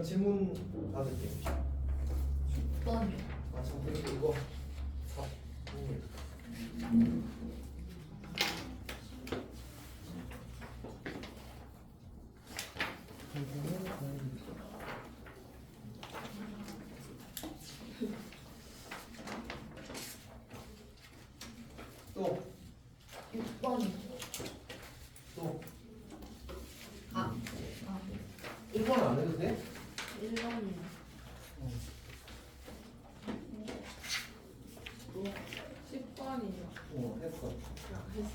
그럼 질문 받을게. 6번이요. 아, 참, 그리고 이거 4. 또 6번이요. 또 아, 1번 안 해도 돼? 1번이요. 또 10번이요. 했어.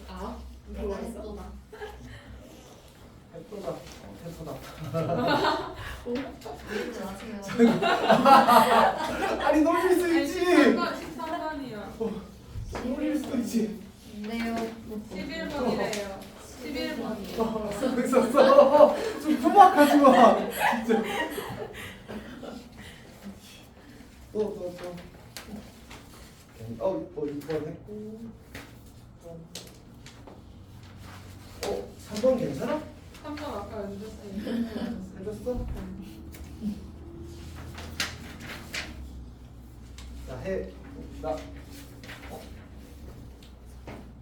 아? 내가 했구나. 했다. 이렇게 나중에 아니 놀릴 수 아니, 있지. 13번이요. 놀릴 수도 있지. 네요. 11번이래요. 11번이요. 쓰고 있었어. 좀 토막하지 마. 진짜. 또. 2번 했고. 3번 괜찮아? 3번 아까 연습생이 해줬어? 자, 나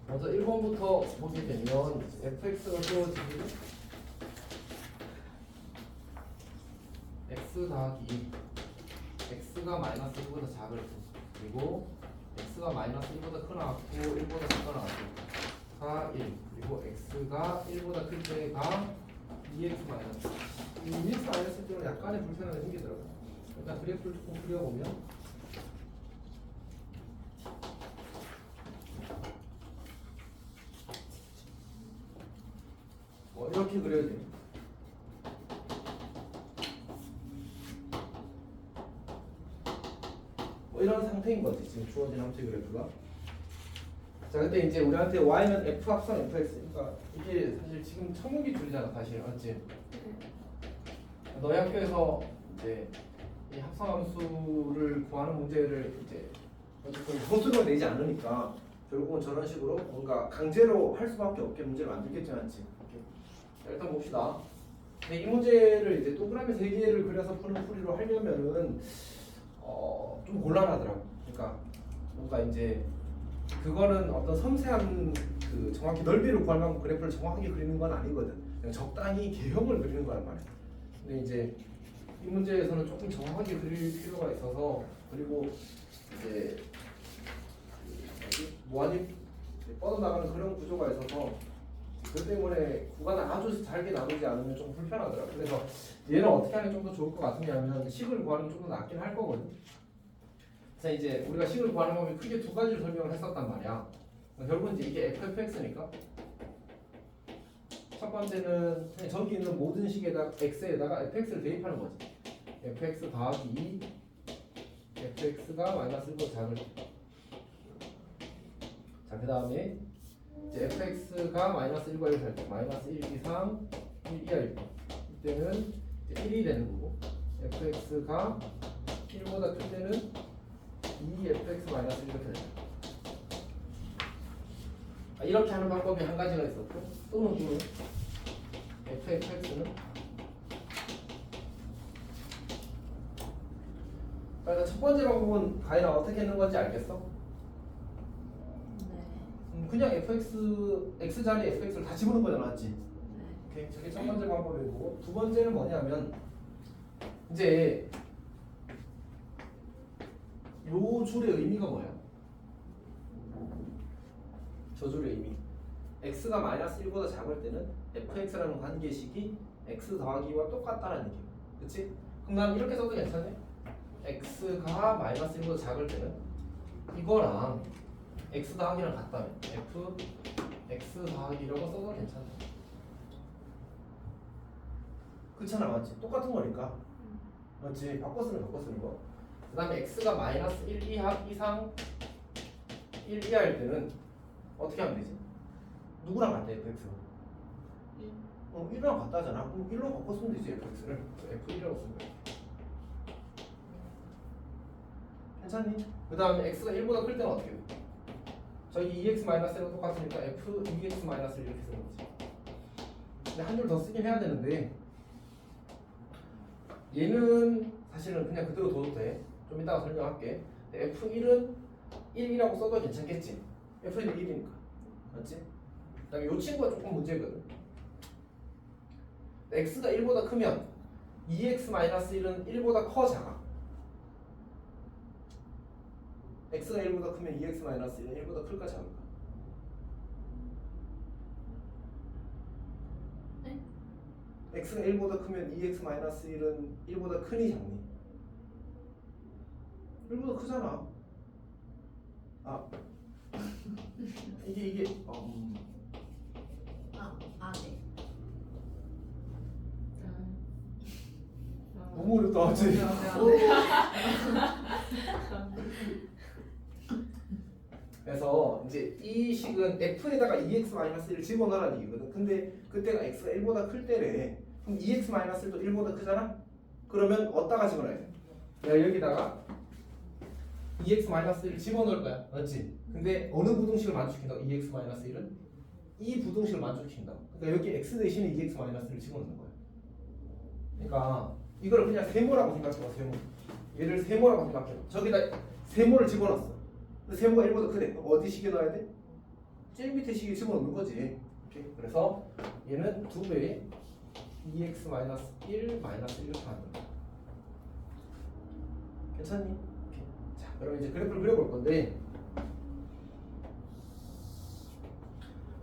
먼저 1번부터 보게 되면 fx가 주어지고 x 더하기 x가 마이너스 1보다 작을 때 그리고 x가 마이너스 1보다 크나 같고 1보다 작거나 같고 1 그리고 x가 1보다 클 때가 2x 마이너스 이 2x 마이너스 때는 약간의 불편함이 생기더라고요. 일단 그래프를 조금 그려보면 이렇게 그려야 돼요. 이런 상태인 거지 지금 주어진 함수 그래프가. 자, 근데 이제 우리한테 y는 f 합성 fx 그러니까 이게 사실 지금 천문기 줄이잖아 사실 맞지? 너희 학교에서 이제 이 합성함수를 구하는 문제를 이제 소수로 내지 않으니까 결국은 저런 식으로 뭔가 강제로 할 수밖에 없게 문제를 만들겠지 않지? 자, 일단 봅시다. 근데 이 문제를 이제 동그라미 3개를 그려서 푸는 풀이로 하려면은 좀 곤란하더라고. 그러니까 뭔가 이제 그거는 어떤 섬세한 그 정확히 넓이를 구할 만큼 그래프를 정확하게 그리는 건 아니거든. 그냥 적당히 개형을 그리는 거란 말이야. 근데 이제 이 문제에서는 조금 정확하게 그릴 필요가 있어서 그리고 이제 무한히 뻗어나가는 그런 구조가 있어서 그 때문에 구간을 아주 잘게 나누지 않으면 좀 불편하더라고. 그래서 얘는 어떻게 하면 좀 더 좋을 것 같으냐면 식을 구하는 좀 더 낫긴 할 거거든. 자, 이제 우리가 식을 구하는 법이 크게 2가지를 설명을 했었단 말이야. 결국은 이제 이게 fx니까 첫 번째는 그냥 저기 있는 모든 식에다가 x에다가 fx를 대입하는 거지. fx 더하기 2 fx가 마이너스 1보다 작을 때. 자, 그 다음에 이제 fx가 마이너스 1과 1을 할 때 마이너스 1 이상 1 이하일 때 이때는 이제 1이 되는 거고 fx가 1보다 클 때는 2fx 마이너스 1 이렇게 됩니다. 이렇게 하는 방법이 한 가지가 있었고 또는 fx는 일단 첫 번째 방법은 가인아 어떻게 했는 건지 알겠어? 네. 그냥 x 자리에 fx를 다 집어넣은 거잖아, 맞지? 네. 오케이, 저게 첫 번째 방법이고 두 번째는 뭐냐면 이제 요 줄의 의미가 뭐야? 저 줄의 의미 x가 마이너스 1보다 작을 때는 fx라는 관계식이 x 더하기와 똑같다는 얘기야. 그치? 그럼 난 이렇게 써도 괜찮네? x가 마이너스 1보다 작을 때는 이거랑 x 더하기랑 같다면 f x 더하기라고 써도 괜찮다. 그렇잖아, 맞지? 똑같은 거니까. 맞지? 바꿔 쓰는 거. 그 다음에 x가 마이너스 1 이상 1 이하일 때는 어떻게 하면 되지? 누구랑 같아, fx가? 1이랑 같다잖아. 그럼 1로 바꿔 쓰면 되지, fx를. f1이라고 쓰면 돼. 괜찮니? 그 다음에 x가 1보다 클 때는 어떻게 돼? 저기 2x-1랑 똑같으니까 f 2x-1 이렇게 쓰는 거지. 근데 한 줄 더 쓰긴 해야 되는데 얘는 사실은 그냥 그대로 둬도 돼. 좀 이따가 설명할게. F1은 1이라고 써도 괜찮겠지. F1은 1이니까. 맞지? 그 다음에 이 친구가 조금 문제거든. x가 1보다 크면 2x-1은 1보다 커 작아? x가 1보다 크면 2x-1은 1보다 클까 작을까? 네? x가 1보다 크면 2x-1은 1보다 크니 작니? 1보다 크잖아. 아 이게 네. 너무 어렵다 갑자기. 그래서 이제 이 식은 f에다가 2x-1을 집어넣으라는 얘기거든. 근데 그때가 x가 1보다 클 때래. 그럼 2x-1도 1보다 크잖아? 그러면 어디다가 집어넣어야 돼? 내가 여기다가 2x-1을 집어넣을 거야. 맞지? 근데 어느 부등식을 만족시킨다고? 2x-1은? 이 부등식을 만족시킨다고. 그러니까 여기 x 대신에 2x-를 집어넣는 거야. 그러니까 이걸 그냥 세모라고 생각해봐. 세모. 얘를 세모라고 생각해봐. 저기다 세모를 집어넣었어. 근데 세모가 1보다 크대. 그럼 어디 식에 넣어야 돼? 제일 밑에 식에 집어넣는 거지. 오케이. 그래서 얘는 2배의 2x-1 1 이렇게 하는 거야. 괜찮니? 오케이. 자, 그럼 이제 그래프를 그려볼 건데,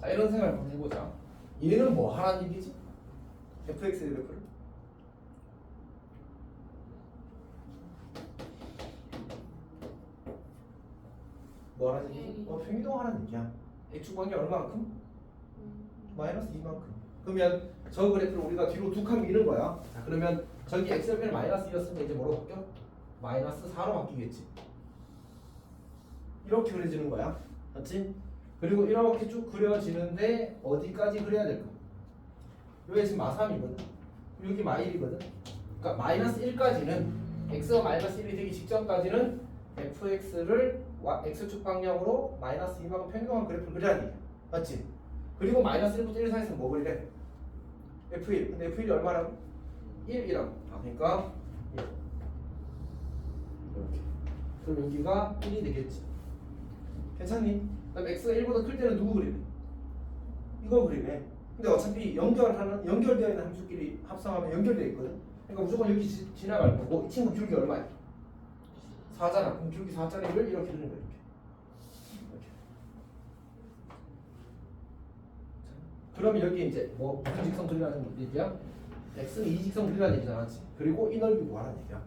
자 이런 생각을 한번 해보자. 얘는 뭐 하라는 얘기지? fx의 그래프를 뭐 하라는 얘기지? 평이동 하라는 얘기야. x축 관계 얼마만큼? 마이너스 2만큼. 그러면 저 그래프를 우리가 뒤로 두 칸 미는 거야. 자, 그러면 저기 x좌표는 마이너스 2였으면 이제 뭐로 바뀌어? 마이너스 4로 바뀌겠지. 이렇게 그려지는 거야. 맞지? 그리고 이렇게 쭉 그려지는데 어디까지 그려야 될까? 여기 지금 마3이거든. 여기 마1이거든. 그러니까 마이너스 1까지는 x가 마이너스 1이 되기 직전까지는 fx를 x축 방향으로 마이너스 2만큼 평행한 그래프를 그려야 돼. 맞지? 그리고 마이너스 1부터 1 사이에서 뭐 그리래? f1. 근데 f1이 얼마라고? 1이라고. 그러니까 1. 이렇게. 그럼 여기가 1이 되겠지. 괜찮니? 그다음 x가 1보다 클 때는 누구 그리네? 이거 그리네. 근데 어차피 연결되어 있는 함수끼리 합성하면 연결되어 있거든. 그러니까 무조건 여기 지나갈 거고. 이 친구 기울기 얼마야? 4잖아. 그럼 기울기 4짜리를 이렇게 그리는 거야. 이렇게. 그러면 여기 이제 뭐 무슨 직선 그리라는 얘기야? x는 이 직선 그리라는 얘기잖아. 그리고 이 넓이 구하라는 얘기야.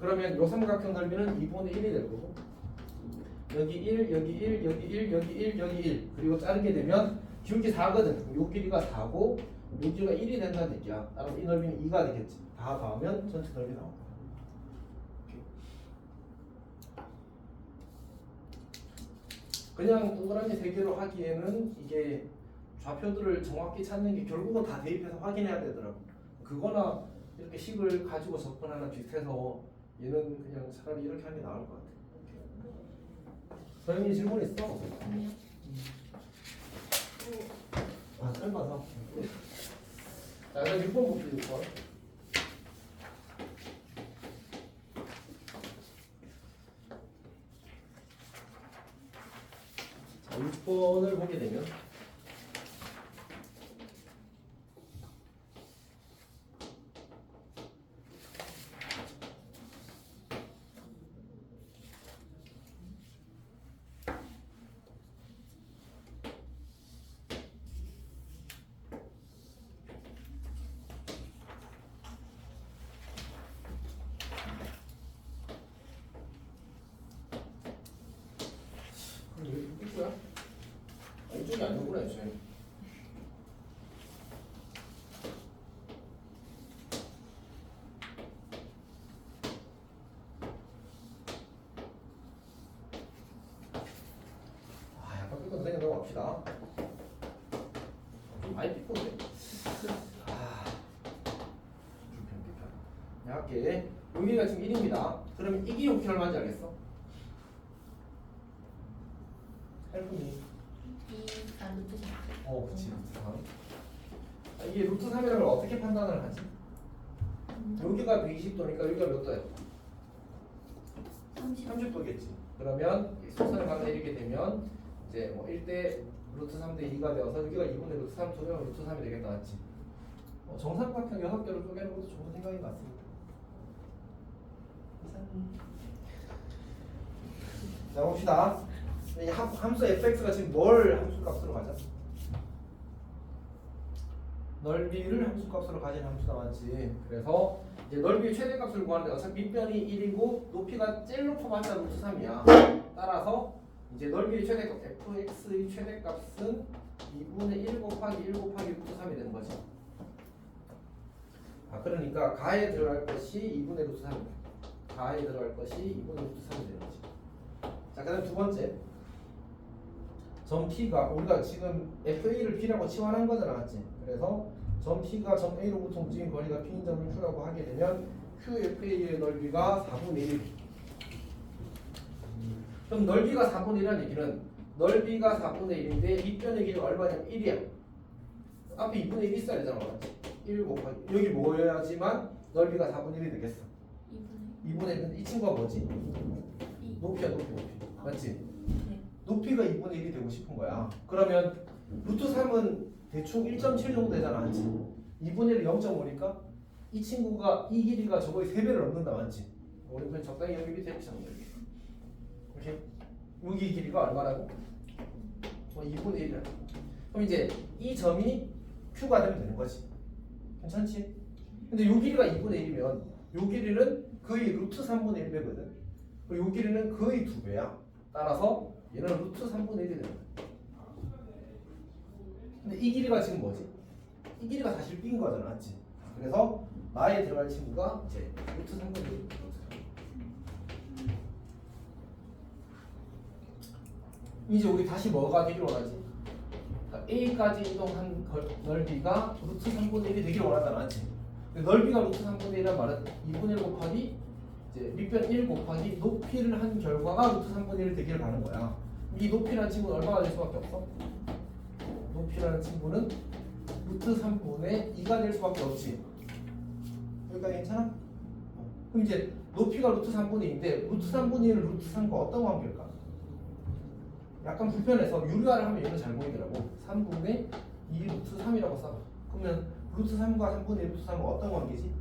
그러면 요 삼각형 넓이는 2분의 1이 될 거고, 여기 1, 여기 1, 여기 1, 여기 1, 여기 1. 그리고 자르게 되면 기울기 4거든. 요 길이가 4고 요 길이가 1이 된다는 얘기야. 따라서 이 넓이는 2가 되겠지. 다 더하면 전체 넓이 나온다. 그냥 동그라미 3개로 하기에는 이게 좌표들을 정확히 찾는 게 결국은 다 대입해서 확인해야 되더라고. 그거나 이렇게 식을 가지고 접근하나 비슷해서 얘는 그냥 차라리 이렇게 하는 게 나을 것 같아. 서영이 질문 있어? 아니요. 아, 짧아서. 자, 그럼 6번 볼게요. 6번. 자, 6번을 보게 되면 이거야? 이쪽이 아니구나, 이제. 아, 약간 삐끗 선생님 넘어갑시다. 좀 많이 삐끗네. 아, 불편. 할게. 여기가 지금 1입니다. 그러면 이 기울기 얼마인지 알겠어? 8분이. 루트 3. 그치, 루트 3. 이게 루트 3이라는 걸 어떻게 판단을 하지? 여기가 120도니까 여기가 몇 도야? 30. 30도겠지. 그러면 이 속선을 강내리게 되면 이제 뭐 1대 루트 3대 2가 되어서 여기가 2분의 루트 3 쪼개면 루트 3이 되겠다, 맞지? 정삼각형 6개로 쪼개는 것도 좋은 생각인 것 같습니다. 자, 봅시다. 이 함수 fx가 지금 뭘 함수값으로 가져? 넓이를 함수값으로 가진 함수다, 맞지? 그래서 이제 넓이의 최대값을 구하는데 어차피 밑변이 1이고 높이가 제일 높아봤자 루트 3이야. 따라서 이제 넓이의 최대값 fx의 최대값은 2분의 1 곱하기 1 곱하기 루트 3이 되는 거지. 그러니까 가에 들어갈 것이 2분의 루트 3이야. 가에 들어갈 것이 2분의 루트 3이 되는 거지. 자, 그 다음 두 번째. 점 P가 우리가 지금 FA를 P라고 치환한 거잖아, 맞지? 그래서 점 P가 점 A로부터 움직인 거리가 P인 점을 Q라고 하게 되면 QFA의 넓이가 4분의 1. 그럼 넓이가 4분의 1이라는 얘기는 넓이가 4분의 1인데 밑변의 길이가 얼마냐면 1이야. 앞에 2분의 1이 있어야 되잖아, 맞지? 1 곱하기 여기 모여야지만 넓이가 4분의 1이 되겠어. 2분의 1인데 이 친구가 뭐지? 높이야, 높이. 맞지? 높이가 2분의 1이 되고 싶은 거야. 그러면 루트 3은 대충 1.7 정도 되잖아, 맞지? 2분의 1이 0.5니까 이 친구가 이 길이가 저거의 3배를 넘는다, 맞지? 우리 그냥 적당히 여기 밑에 이렇게 잡는 거야. 이렇게 여기 길이가 얼마라고? 2분의 1이야. 그럼 이제 이 점이 Q가 되면 되는 거지. 괜찮지? 근데 요 길이가 2분의 1이면 요 길이는 거의 루트 3분의 1배거든. 그리고 요 길이는 거의 2배야. 따라서 얘는 루트 3분의 1이 되는 거야. 근데 이 길이가 지금 뭐지? 이 길이가 사실 B인 거잖아, 맞지? 그래서 나에 들어갈 친구가 이제 루트 3분의 1. 이제 우리 다시 뭐가 되길 원하지? A까지 이동한 넓이가 루트 3분의 1이 되길 원한다는 맞지? 넓이가 루트 3분의 1이란 말은 2분의 1 곱하기 이제 밑변 1 곱하기 높이를 한 결과가 루트 3분의 1 되기를 바라는 거야. 이 높이라는 친구는 얼마가 될 수밖에 없어? 높이라는 친구는 루트 3분의 2가 될 수밖에 없지. 여기까지 괜찮아? 그럼 이제 높이가 루트 3분의 2인데 루트 3분의 1은 루트 3과 어떤 관계일까? 약간 불편해서 유리화를 하면 얘는 잘 보이더라고. 3분의 2 루트 3이라고 써봐. 그러면 루트 3과 3분의 1 루트 3은 어떤 관계지?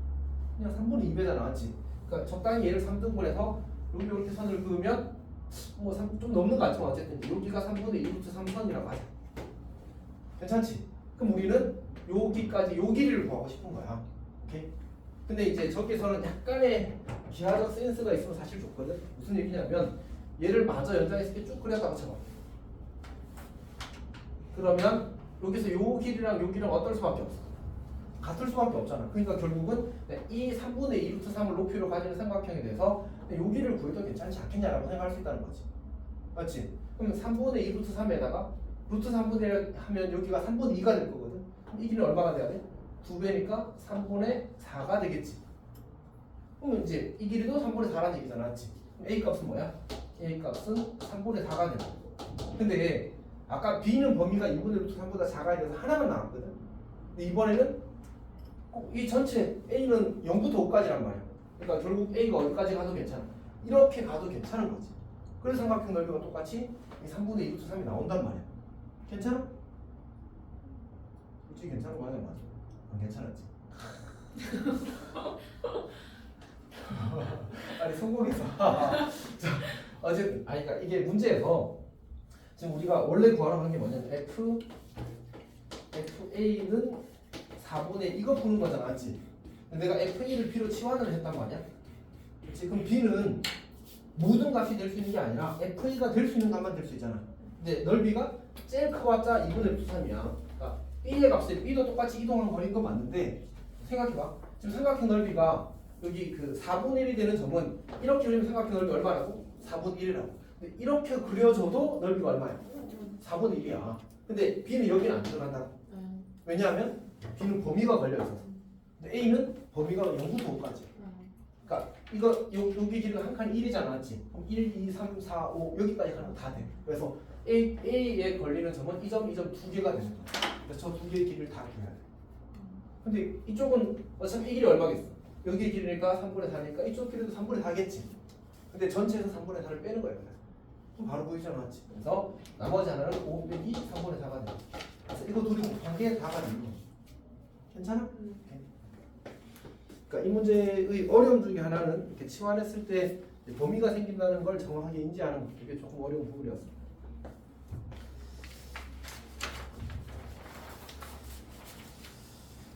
그냥 3분의 2배잖아, 맞지? 그러니까 적당히 얘를 3등분해서 여기 이렇게 선을 그으면 뭐 좀 넘는 거 같지만 어쨌든 여기가 3분의 2 루트 3선이라고 하자. 괜찮지? 그럼 우리는 여기까지 요 길이를 구하고 싶은 거야. 오케이? 근데 이제 저기서는 약간의 기하적 센스가 있으면 사실 좋거든. 무슨 얘기냐면 얘를 마저 연장했을 때 쭉 그렸다고 쳐봐. 그러면 여기서 요 길이랑 요 길이랑 어떨 수밖에 없어. 같을 수밖에 없잖아. 그러니까 결국은 이 3분의 2 루트 3을 높이로 가지는 삼각형에 대해서 요 길이를 구해도 괜찮지 않겠냐라고 생각할 수 있다는 거지. 맞지? 그럼 3분의 2 루트 3에다가 루트 3분의 1 하면 여기가 3분의 2가 될 거거든. 그럼 이 길이는 얼마가 돼야 돼? 2배니까 3분의 4가 되겠지. 그러면 이제 이 길이도 3분의 4라는 얘기잖아, 맞지? 그럼 A 값은 뭐야? A 값은 3분의 4가 되는 거야. 근데 아까 B는 범위가 2분의 루트 3보다 작아야 돼서 하나만 나왔거든. 근데 이번에는 꼭 이 전체 A는 0부터 5까지란 말이야. 그러니까 결국 A가 어디까지 가도 괜찮아. 이렇게 가도 괜찮은 거지. 그래서 삼각형 넓이가 똑같이 이 3분의 2 루트 3이 나온단 말이야. 괜찮아? 솔직히 괜찮은 거 맞아, 맞아. 안 괜찮았지? 아니 성공했어. 자, 어쨌든 그러니까 이게 문제에서 지금 우리가 원래 구하라고 한 게 뭐냐면 FA는 4분의 이거 푸는 거잖아, 맞지? 근데 내가 FA를 B로 치환을 했단 말이야. 그렇지? 그럼 B는 모든 값이 될 수 있는 게 아니라 FA가 될 수 있는 값만 될 수 있잖아. 근데 넓이가 제일 커봤자 2분의 루트 3이야. 그러니까 B의 값을 B도 똑같이 이동한 거리인 건 맞는데 생각해봐. 지금 삼각형 넓이가 여기 그 4분의 1이 되는 점은 이렇게 그리면 삼각형 넓이 얼마라고? 4분의 1이라고. 근데 이렇게 그려줘도 넓이가 얼마야? 4분의 1이야. 근데 B는 여기는 안 들어간다고. 왜냐하면 B는 범위가 걸려 있어서. 근데 A는 범위가 0부터 5까지. 그러니까 이거 여기 길이가 한 칸이 1이잖아, 맞지? 그럼 1, 2, 3, 4, 5 여기까지 가면 다 돼. 그래서 A에 걸리는 점은 이 점, 이 점 두 개가 되는 거야. 그래서 저 두 개의 길이를 다 구해야 돼. 근데 이쪽은 어차피 이 길이 얼마겠어? 여기 길이니까 3분의 4니까 이쪽 길이도 3분의 4겠지. 근데 전체에서 3분의 4를 빼는 거예요. 그럼 바로 보이잖아, 맞지? 그래서 나머지 하나는 5 빼기 3분의 4가 돼. 그래서 이거 둘이 곱한 게 4가 되는 거야. 괜찮아? 그러니까 이 문제의 어려움 중에 하나는 이렇게 치환했을 때 범위가 생긴다는 걸 정확하게 인지하는 것. 이게 조금 어려운 부분이었어.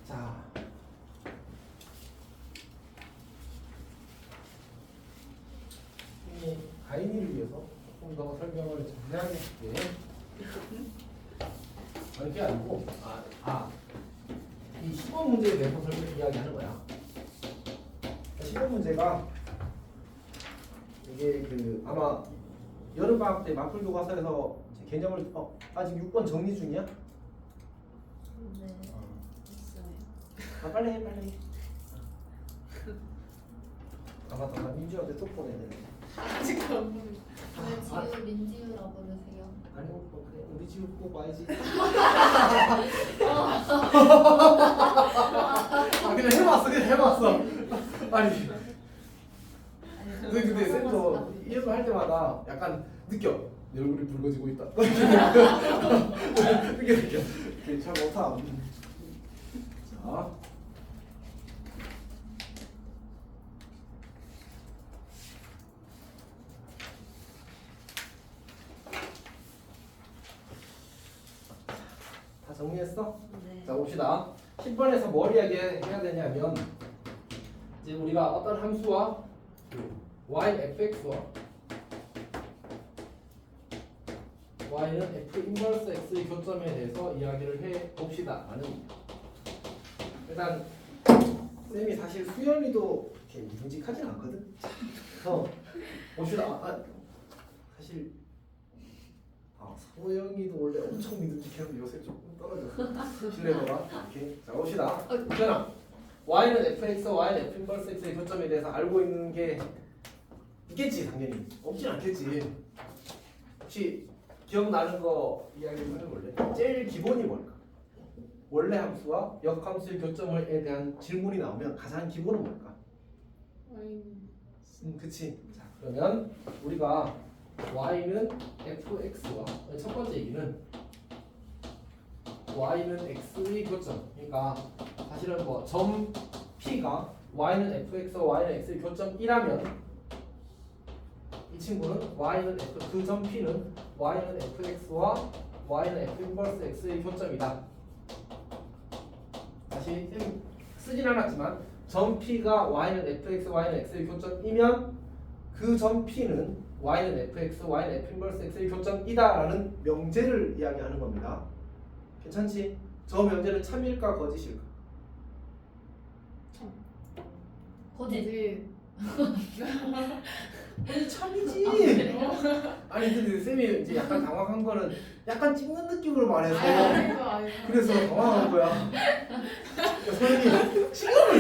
자, 이 가인이를 위해서 조금 더 설명을 자세하게 할게. 아니, 그게 아니고, 이 10번 문제에 대해서 설명 이야기하는 거야. 10번 문제가 이게 그 아마 여름방학 때 마플 교과서에서 개념을 아직 6번 정리 중이야? 네. 있어요. 빨리 해. 아마 나 민주한테 쪽 보내야 돼. 지금 왜 지우 민지우라 부르세요? 아니 뭐 그래 우리 집 꼭 와야지. 그냥 해봤어. 아니 근데 쌤도 이런 거 할 때마다 약간 느껴. 내 얼굴이 붉어지고 있다. 이게 느껴. 잘 못함. 자. 다 정리했어? 네. 자 봅시다. 10번에서 뭘 이야기해야 되냐면 이제 우리가 어떤 함수와 y fx와 y는 f 인버스 x의 교점에 대해서 이야기를 해 봅시다. 일단 쌤이 사실 수연이도 이렇게 묵직하진 않거든. 봅시다. 사실 소영이도 원래 엄청 믿음직해서 요새 조금 떨어졌어. 신뢰도가. 이렇게 자 봅시다. 수연아, y는 fx, y는 f 인버스 x의 교점에 대해서 알고 있는 게 있겠지 당연히. 없진 않겠지. 혹시 기억나는 거 이야기를 해볼래? 제일 기본이 뭘까? 원래 함수와 역함수의 교점에 대한 질문이 나오면 가장 기본은 뭘까? 그치. 자 그러면 우리가 y는 fx와 첫 번째 얘기는 y는 x의 교점. 그러니까 사실은 뭐 점 p가 y는 fx와 y는 x의 교점이라면 이 친구는 y는 f 그 점 p는 y는 fx와 y는 f 인버스 x의 교점이다. 다시 쓰진 않았지만 점 p가 y는 fx, y는 x의 교점이면 그 점 p는 y는 fx, y는 f 인버스 x의 교점이다라는 명제를 이야기하는 겁니다. 괜찮지? 저 명제는 참일까 거짓일까? 거짓. 참이지. 아니 근데 쌤이 이제 약간 당황한 거는 약간 찍는 느낌으로 말해서 그래서 당황한 거야. 소연이 지금은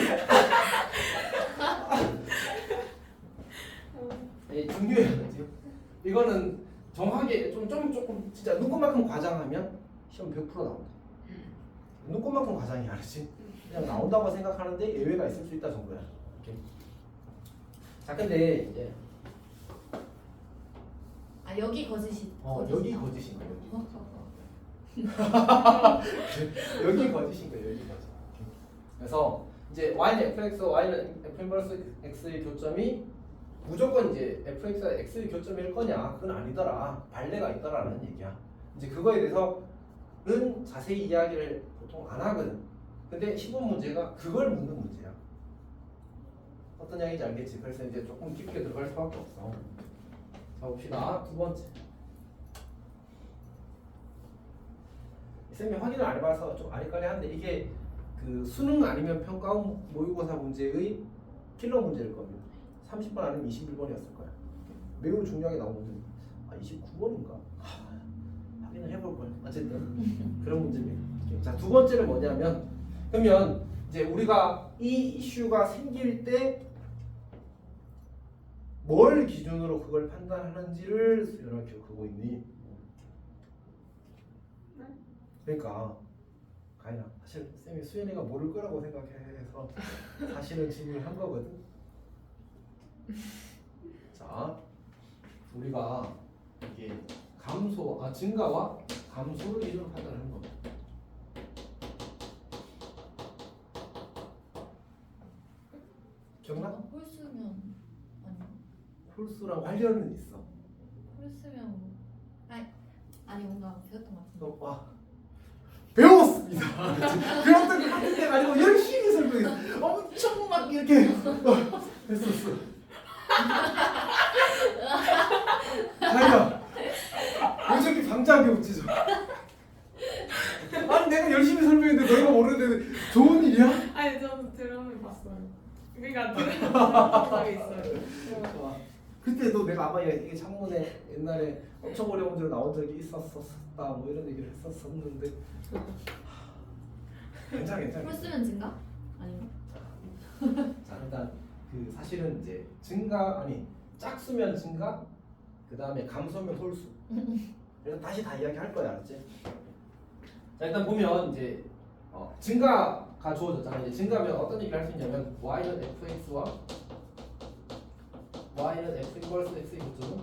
중요해요. 이거는 정확하게 조금 진짜 눈곱만큼 과장하면 시험 100% 나온다. 눈곱만큼 과장이 아니지. 그냥 나온다고 생각하는데 예외가 있을 수 있다 정도야. 이렇게. 자 근데 이제 여기 거짓이. 여기 거짓인 거예요. 여기 거짓인 거예요. 여기 거짓. 그래서 이제 y는 fx, y는 f 인버스 x의 교점이 무조건 이제 fx와 x의 교점일 거냐? 그건 아니더라. 발레가 있더라는 얘기야. 이제 그거에 대해서는 자세히 이야기를 보통 안 하거든. 근데 10번 문제가 그걸 묻는 문제야. 어떤 양인지 알겠지? 그래서 이제 조금 깊게 들어갈 수밖에 없어. 자 봅시다. 두 번째. 쌤이 확인을 안 해봐서 좀 아리까리한데 이게 그 수능 아니면 평가 모의고사 문제의 킬러 문제일 겁니다. 30번 아니면 21번이었을 거야. 매우 중요하게 나온 문제입니다. 29번인가? 확인을 해볼 거야. 어쨌든 그런 문제입니다. 자, 두 번째는 뭐냐면 그러면 이제 우리가 이 이슈가 생길 때 뭘 기준으로 그걸 판단하는지를 수연아 기억하고 있니? 그러니까 아니야. 사실 쌤이 수연이가 모를 거라고 생각해서 사실은 질문을 한 거거든. 자, 우리가 이게 증가와 감소를 이루는 판단을 하는 겁니다. 기억나? 홀수면 아니야. 홀수랑 관련은 있어. 홀수면 아니 뭔가 배웠던 것 같은데. 와 배웠습니다. 배웠던 것 같은데 아니고 열심히 설명했어. 엄청 막 이렇게 했었어. 자기야 왜 저렇게 방자하게 웃지 좀. 아니 내가 열심히 설명했는데 너희가 모르는데 좋은 일이야? 아니 저도 드럼을 봤어요. 그러니까 드럼 게 있어요. 그때도 내가 아마 이게 창문에 옛날에 엄청 어려운 문제로 나온 적이 있었었다 뭐 이런 얘기를 했었었는데 괜찮아. 홀수면 증가? 아닌가? 자 일단 그 사실은 이제 짝수면 증가, 그 다음에 감소면 홀수. 그래서 다시 다 이야기할 거야, 알았지? 자 일단 보면 이제 증가가 주어졌잖아. 이제 증가면 어떤 얘기를 할 수 있냐면 y는 fx와 y는 f 이퀄스 x의 교점은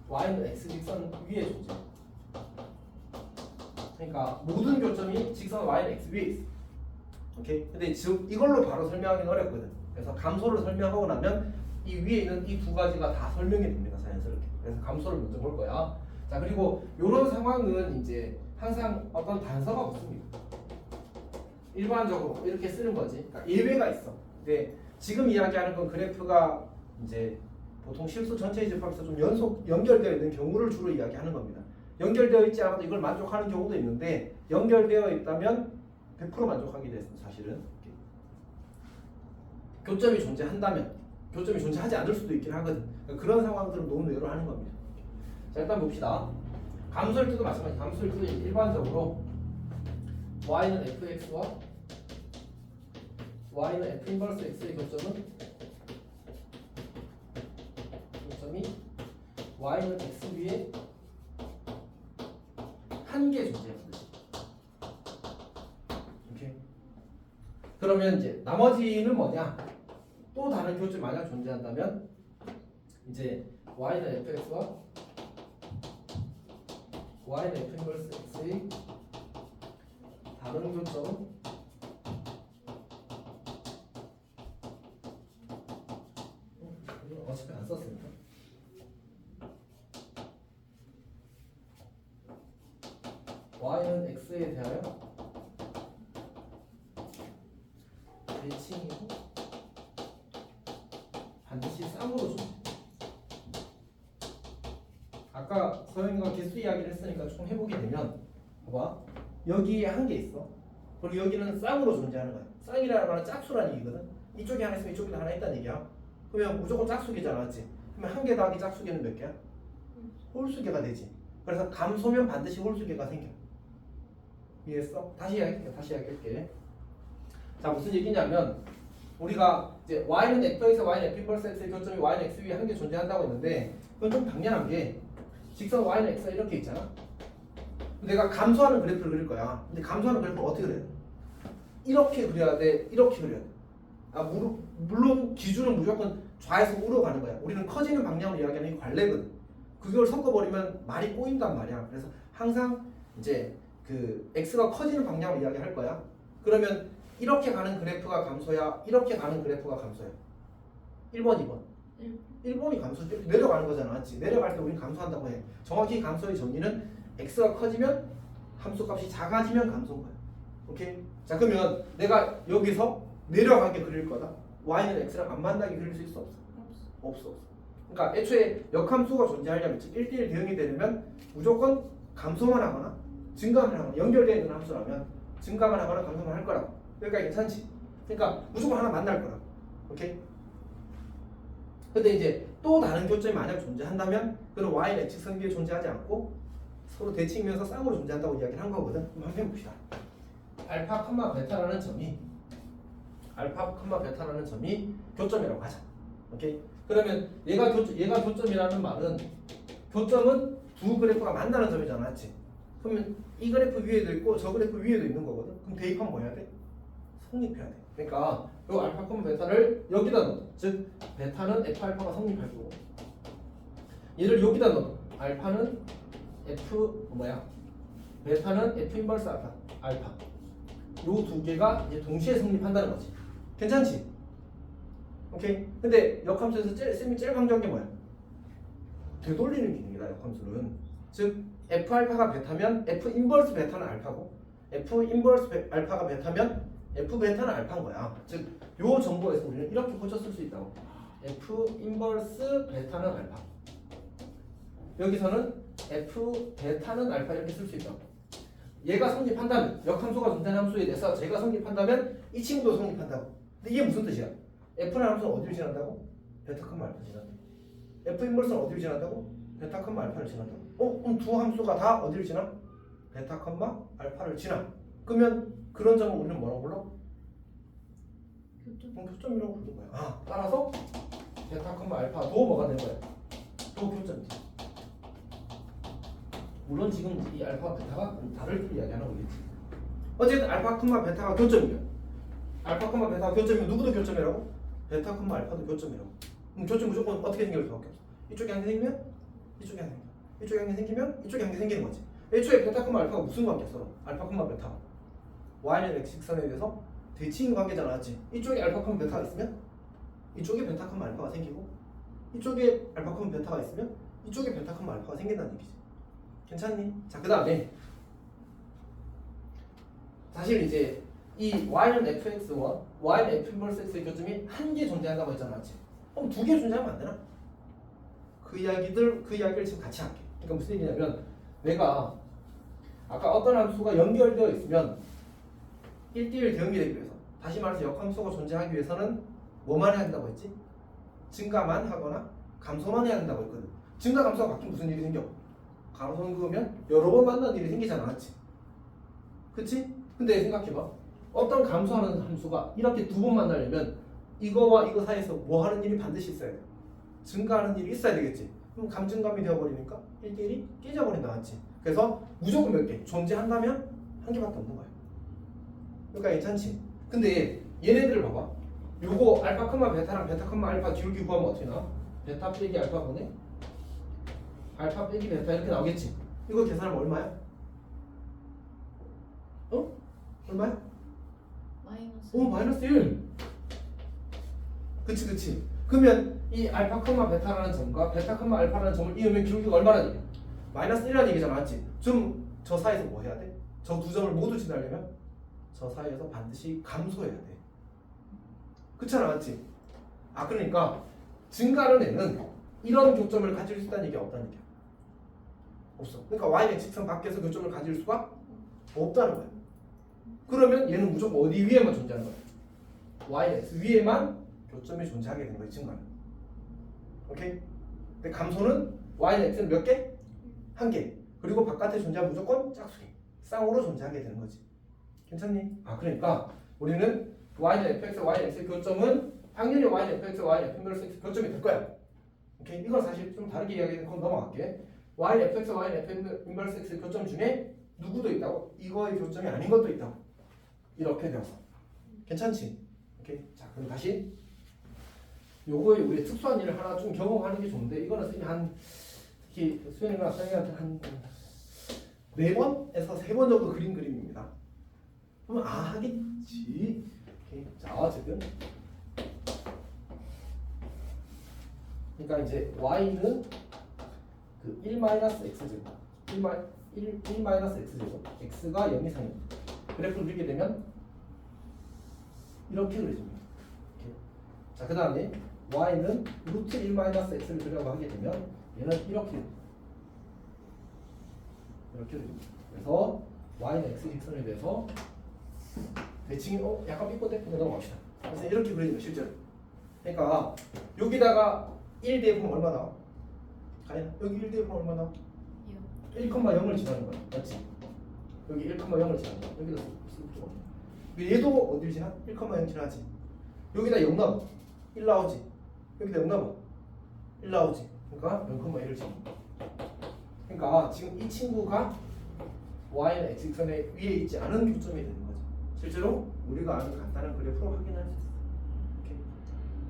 y는 x 직선 위에 존재. 그러니까 모든 교점이 직선 y는 x 위에 있어. 오케이? 근데 지금 이걸로 바로 설명하기는 어렵거든. 그래서 감소를 설명하고 나면 이 위에 있는 이 두 가지가 다 설명이 됩니다, 자연스럽게. 그래서 감소를 먼저 볼 거야. 자 그리고 이런 상황은 이제 항상 어떤 단서가 붙습니다. 일반적으로 이렇게 쓰는 거지. 그러니까 예외가 있어. 근데 지금 이야기하는 건 그래프가 이제 보통 실수 전체 집합에서 좀 연결되어 있는 경우를 주로 이야기하는 겁니다. 연결되어 있지 않아도 이걸 만족하는 경우도 있는데 연결되어 있다면 100% 만족하게 됐습니다. 사실은 교점이 존재한다면, 교점이 존재하지 않을 수도 있긴 하거든. 그러니까 그런 상황들은 논외로 하는 겁니다. 자 일단 봅시다. 감소일 때도 마찬가지. 감소일 때도 일반적으로 y는 fx와 y는 f 인버스 x의 교점이 y는 x 위에 한 개 존재합니다. 오케이. 그러면 이제 나머지는 뭐냐? 또 다른 교점이 만약 존재한다면 이제 y는 fx와 y는 f 인버스 x의 다른 교점은 어차피 안 썼으니까 y는 x에 대하여 대칭이고 반드시 쌍으로 존재. 아까 서영이가 개수 이야기를 했으니까 조금 해보게 되면 봐봐. 여기에 한 개 있어. 그리고 여기는 쌍으로 존재하는 거야. 쌍이라는 말은 짝수라는 얘기거든. 이쪽에 하나 있으면 이쪽에도 하나 있다는 얘기야. 그러면 무조건 짝수개잖아, 맞지? 그러면 한 개 더하기 짝수개는 몇 개야? 홀수개가 되지. 그래서 감소면 반드시 홀수개가 생겨. 이해했어? 다시 이야기할게. 자 무슨 얘기냐면 우리가 이제 y는 fx와 y는 f 인버스 x의 교점이 y는 x 위에 한 개 존재한다고 했는데 그건 좀 당연한 게 직선 y는 x가 이렇게 있잖아. 내가 감소하는 그래프를 그릴 거야. 근데 감소하는 그래프를 어떻게 그려야 돼? 이렇게 그려야 돼? 이렇게 그려야 돼? 물론 기준은 무조건 좌에서 우로 가는 거야. 우리는 커지는 방향으로 이야기하는 게 관례거든. 그걸 섞어버리면 말이 꼬인단 말이야. 그래서 항상 이제 그 x가 커지는 방향으로 이야기할 거야. 그러면 이렇게 가는 그래프가 감소야, 이렇게 가는 그래프가 감소야. 1번, 2번. 1번이 감소, 내려가는 거잖아, 맞지? 내려갈 때 우린 감소한다고 해. 정확히 감소의 정의는 x가 커지면 함수값이 작아지면 감소인 거야. 오케이? 자 그러면 내가 여기서 내려가게 그릴 거다. y는 x랑 안 만나게 그릴 수 있어, 없어? 없어. 그러니까 애초에 역함수가 존재하려면 즉 1대1 대응이 되려면 무조건 감소만 하거나 증가만 하거나 연결되어 있는 함수라면 증가만 하거나 감소만 할 거라고. 그러니까 괜찮지. 그러니까 무조건 하나 만날 거라고. 오케이? 근데 이제 또 다른 교점이 만약 존재한다면 그럼 y는 x선 위에 존재하지 않고 서로 대칭이면서 쌍으로 존재한다고 이야기를 한 거거든. 그럼 한번 해봅시다. 알파, 베타라는 점이 교점이라고 하자. 오케이? 그러면 얘가 교점이라는 말은 교점은 두 그래프가 만나는 점이잖아, 맞지? 그러면 이 그래프 위에도 있고 저 그래프 위에도 있는 거거든. 그럼 대입하면 뭐 해야 돼? 성립해야 돼. 그러니까 요 알파, 베타를 여기다 넣어. 즉 베타는 F 알파가 성립할 거고, 얘를 여기다 넣어. 알파는 F 베타는 F 인버스 알파. 요 두 개가 이제 동시에 성립한다는 거지. 괜찮지? 오케이. 근데 역함수에서 쌤이 제일 강조한 게 뭐야? 되돌리는 기능이다. 역함수는. 즉 F 알파가 베타면 F 인버스 베타는 알파고, F 인버스 알파가 베타면 F 베타는 알파인 거야. 즉 요 정보에서 우리는 이렇게 고쳐 쓸 수 있다고. F 인버스 베타는 알파. 여기서는 F 베타는 알파 이렇게 쓸 수 있다고. 얘가 성립한다면, 역함수가 존재하는 함수에 대해서 제가 성립한다면 이 친구도 성립한다고. 근데 이게 무슨 뜻이야? F라는 함수는 어디를 지난다고? 베타 컴마 알파 지난다. F 인버스는 어디를 지난다고? 베타 컴마 알파를 지난다고. 그럼 두 함수가 다 어디를 지나? 베타 컴마 알파를 지나. 그러면 그런 점을 우리는 뭐라고 불러? 교점이라고 부르는 거야. 따라서 베타 컴마 알파도 뭐가 된 거야? 또 교점이지. 물론 지금 이 알파 베타가 다를 줄 이야기하는 거겠지. 어쨌든 알파 콤마 베타가 교점이야. 알파 콤마 베타가 교점이면 누구도 교점이라고? 베타 콤마 알파도 교점이라고. 그럼 교점 무조건 어떻게 생길 수밖에 없어. 이쪽에 한 개 생기면 이쪽에 한 개 생겨. 이쪽에 한 개 생기면 이쪽에 한 개 생기는 거지. 애초에 베타 콤마 알파가 무슨 관계였어? 알파 콤마 베타 y는 x축선에 대해서 대칭 관계잖아, 맞지? 이쪽에 알파 콤마 베타가 있으면 이쪽에 베타 콤마 알파가 생기고, 이쪽에 알파 콤마 베타가 있으면 이쪽에 베타 콤마 알파가 생긴다는 얘기지. 괜찮니? 자, 그 다음에 사실 이제 이 y는 fx1, y는 f 인버스 x의 교점이 한 개 존재한다고 했잖아, 맞지? 그럼 두 개 존재하면 안 되나? 그 이야기를 지금 같이 할게. 그러니까 무슨 얘기냐면, 내가 아까 어떤 함수가 연결되어 있으면 1대1 대응되기 위해서, 다시 말해서 역함수가 존재하기 위해서는 뭐만 해야 된다고 했지? 증가만 하거나 감소만 해야 된다고 했거든. 증가 감소가 바뀌면 무슨 일이 생겨? 가로선 그으면 여러 번 만나는 일이 생기잖아, 맞지? 그치? 근데 생각해봐. 어떤 감소하는 함수가 이렇게 두 번 만나려면 이거와 이거 사이에서 뭐 하는 일이 반드시 있어야 돼. 증가하는 일이 있어야 되겠지. 그럼 감증감이 되어버리니까 1대1이 깨져버린다, 맞지? 그래서 무조건 몇 개 존재한다면 한 개밖에 없는 거야. 그러니까 괜찮지? 근데 얘네들을 봐봐. 요거 알파 콤마 베타랑 베타 콤마 알파 기울기 구하면 어떻게 나와? 베타 빼기 알파 분의 알파 빼기 베타 이렇게 나오겠지? 이거 계산하면 얼마야? 얼마야? 마이너스 1. 그치. 그러면 이 알파 콤마 베타라는 점과 베타 콤마 알파라는 점을 이으면 기울기가 얼마나 되냐? 마이너스 1이라는 얘기잖아, 맞지? 좀 저 사이에서 뭐 해야 돼? 저 두 점을 모두 지나려면 저 사이에서 반드시 감소해야 돼. 그렇잖아, 맞지? 그러니까 증가하는 애는 이런 교점을 가질 수 있다는 얘기가 없다는 얘기야. 없어. 그러니까 y는 직선 밖에서 교점을 가질 수가 없다는 거야. 그러면 얘는 무조건 어디 위에만 존재하는 거야? y는 x 위에만 교점이 존재하게 된 거야, 증가는. 오케이? 근데 감소는 y는 x는 몇 개? 한 개. 그리고 바깥에 존재하면 무조건 짝수개. 쌍으로 존재하게 되는 거지. 괜찮니? 그러니까 우리는 y는 fx, y는 x의 교점은 당연히 y는 fx, y는 f 인버스 x 교점이 될 거야. 오케이? 이건 사실 좀 다르게 이야기해서 넘어갈게. y는 fx, y는 f 인버스 x의 교점 중에 누구도 있다고? 이거의 교점이 아닌 것도 있다고. 이렇게 되어서. 괜찮지? 오케이? 자, 그럼 다시 요거에 우리 특수한 일을 하나 좀 경험하는 게 좋은데, 이거는 선생님이 특히 수현이나 서영이한테 한 4번에서 3번 정도 그린 그림입니다. 그러면 하겠지. 오케이. 자, 지금 그러니까 이제 y는 그 1-x제곱 1-x제곱 x가 0 이상입니다. 그래프를 그리게 되면 이렇게 그려집니다. 자, 그 다음에 y는 루트 1-x를 그리려고 하게 되면 얘는 이렇게 그려집니다. 그래서 y는 x 직선에 대해서 대칭이 약간 삐끗대고 넘어갑시다. 그래서 이렇게 그려집니다, 실제로. 그러니까 여기다가 1 대입하면 얼마 나와? 여기 1 대입하면 얼마 나와? 1,0을 지나는 거야, 맞지? 여기 1,0을 지나는 거야. 여기다 쓰고 얘도 어디를 지나? 1,0 지나지. 여기다 0 나와. 1 나오지. 여기다 0 나와. 1 나오지. 그러니까 0,1을 지나. 그러니까 지금 이 친구가 y는 x선에 위에 있지 않은 교점이 되는 거죠. 실제로 우리가 아는 간단한 그래프로 확인할 수 있어. 오케이.